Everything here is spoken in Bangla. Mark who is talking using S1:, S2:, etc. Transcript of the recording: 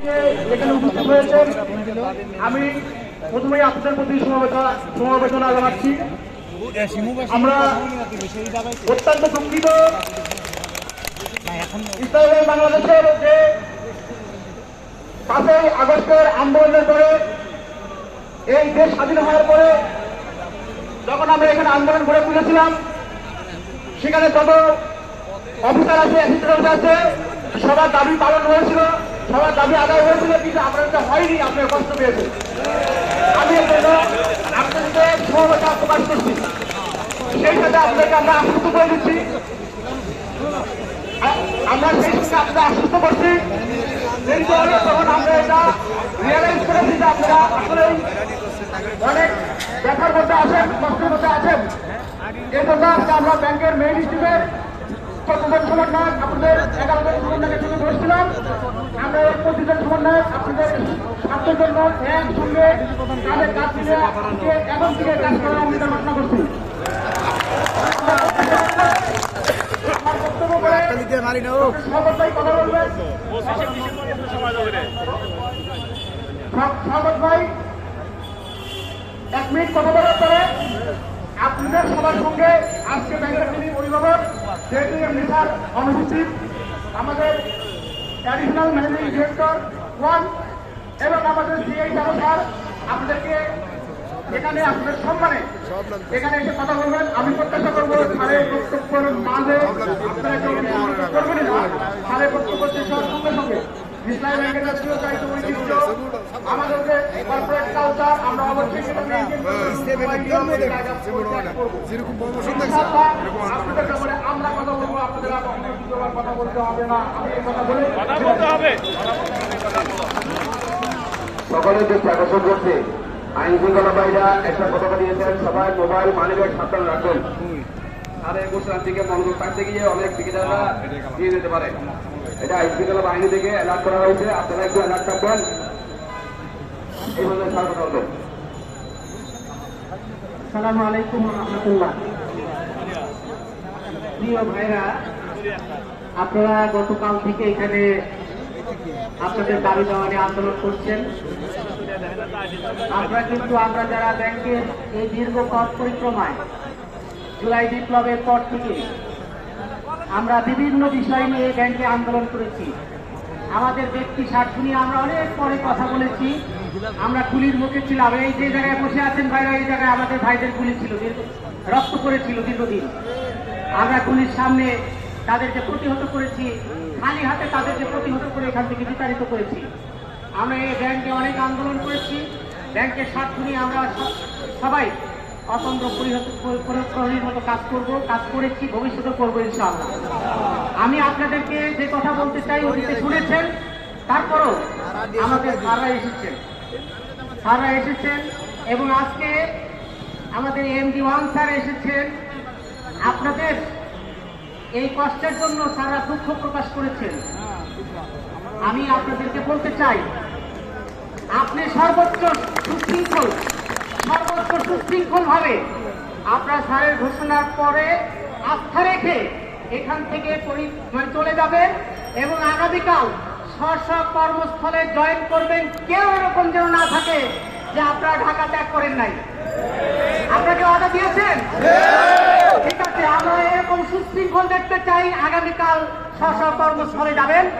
S1: এখানে উপস্থিত হয়েছেন, আমি প্রথমেই আপনাদের প্রতি সমবেদনা জানাচ্ছি। আমরা অত্যন্ত দুঃখিত ইসরায়েল বাংলাদেশের যে 5ই আগস্টের আন্দোলনের পরে, এই দেশ স্বাধীন হওয়ার পরে যখন আমরা এখানে আন্দোলন গড়ে তুলেছিলাম, সেখানে যত অফিসার আছে, অ্যাসিস্ট্যান্ট আছে, সবার দাবি পালন হয়েছিল, সবার দাবি আদায় হয়েছিল, কিন্তু আপনার এটা হয়নি, আপনার কষ্ট পেয়েছে। আমি এর জন্য আপনাদেরকে সমবেদনা প্রকাশ করছি। সেই সাথে আপনাদেরকে আমরা আশ্বস্ত করে দিচ্ছি, আমরা সেই সাথে আপনাদের আশ্বস্ত করছি, কিন্তু তখন আমরা এটা রিয়েলাইজ করেছি যে আপনারা আসলে অনেক ব্যথার মধ্যে আছেন, কষ্টের মধ্যে আছেন। এই জন্য আমরা ব্যাংকের মেইন হিসেবে 14 জন সমন্বয়ক, আপনাদের 11 জন সমন্বয়কের সঙ্গে বসছিলাম। আমরা 25 জন সমন্বয়ক আপনাদের স্বার্থের জন্য একসঙ্গে কাজের কাজ মিলে এখন থেকে কাজ করার আমি ঘোষণা করছি। আমার বক্তব্য বলে স্বাগত ভাই কথা বলবেন। স্বাগত ভাই 1 মিনিট কথা বলার পরে আপনাদের সবার সঙ্গে আজকে ব্যাংকের যিনি অভিভাবক, যেহেতু স্যার অনুপস্থিত, আমাদের অ্যাডিশনাল ম্যানেজিং ডিরেক্টর 1 এবং আমাদের সিআই স্যার আপনাদেরকে এখানে আপনাদের সম্মানে এখানে এসে কথা বলবেন। আমি প্রত্যাশা করবো স্যারের বক্তব্যের মাঝে আপনারা কেউ করবেন না। স্যারের বক্তব্য শেষ হওয়ার সঙ্গে সঙ্গে ইসলামী ব্যাংকের জাতীয় চারিত্র ঐতিহ্য, আমাদের যে কর্পোরেট কালচার, আমরা অবশ্যই সেটা মেনটেন করবো। আপনাদের ব্যাপারে আমরা কথা বলবো, আপনাদের কথা বলতে হবে না। আমি এই কথা বলে
S2: সকলের দৃষ্টি আকর্ষণ করছে, আইন শৃঙ্খলা বাহিনীরা একটা কথা দিয়েছেন, সবাই মোবাইল মানিব্যাগ সাবধান রাখবেন। আর 21 রাত থেকে মনোযোগ থাকতে গিয়ে অনেক ঠিকাদাররা দিয়ে দিতে পারে। এটা আইন শৃঙ্খলা বাহিনী থেকে অ্যালার্ট করা হয়েছে, আপনারা একটু অ্যালার্ট থাকবেন। এইভাবে স্যার কথা বলবেন।
S1: আসসালামু আলাইকুম ওয়া রাহমাতুল্লাহ। প্রিয় ভাইরা, আপনারা গতকাল থেকে এখানে আপনাদের দাবি দেওয়া নিয়ে আন্দোলন করছেন। আমরা যারা ব্যাংকের এই দীর্ঘ পথ পরিক্রমায় জুলাই বিপ্লবের পর থেকে আমরা বিভিন্ন বিষয় নিয়ে ব্যাংকে আন্দোলন করেছি। আমাদের ব্যক্তি স্বার্থ নিয়ে আমরা অনেক পরে কথা বলেছি। আমরা গুলির মুখে ছিলাম। এই যে জায়গায় বসে আছেন ভাইরা, এই জায়গায় আমাদের ভাইদের গুলি ছিল, রক্ত করেছিল দীর্ঘদিন। আমরা গুলির সামনে তাদেরকে প্রতিহত করেছি, খালি হাতে তাদেরকে প্রতিহত করে এখান থেকে বিতাড়িত করেছি। আমরা এই ব্যাংকে অনেক আন্দোলন করেছি। ব্যাংকের স্বার্থ নিয়ে আমরা সবাই অতন্ত্র প্রহরীর মতো কাজ করেছি, ভবিষ্যতে করবো ইনশাআল্লাহ। আমি আপনাদেরকে যে কথা বলতে চাই অতীতে শুনেছেন, তারপরও আমাদের স্যাররা এসেছেন এবং আজকে আমাদের MD 1 স্যার এসেছেন। আপনাদের এই কষ্টের জন্য স্যাররা দুঃখ প্রকাশ করেছেন। আমি আপনাদেরকে বলতে চাই, আপনি সর্বোচ্চ সুশৃঙ্খল ভাবে আপনার স্যারের ঘোষণার পরে আস্থা রেখে এখান থেকে চলে যাবেন এবং আগামীকাল স্ব কর্মস্থলে জয়েন করবেন। কেউ এরকম যেন না থাকে যে আপনারা ঢাকা ত্যাগ করেন নাই। আপনাকে অর্ডার দিয়েছেন? ঠিক আছে, আমরা এরকম সুশৃঙ্খল দেখতে চাই। আগামীকাল স্ব কর্মস্থলে যাবেন।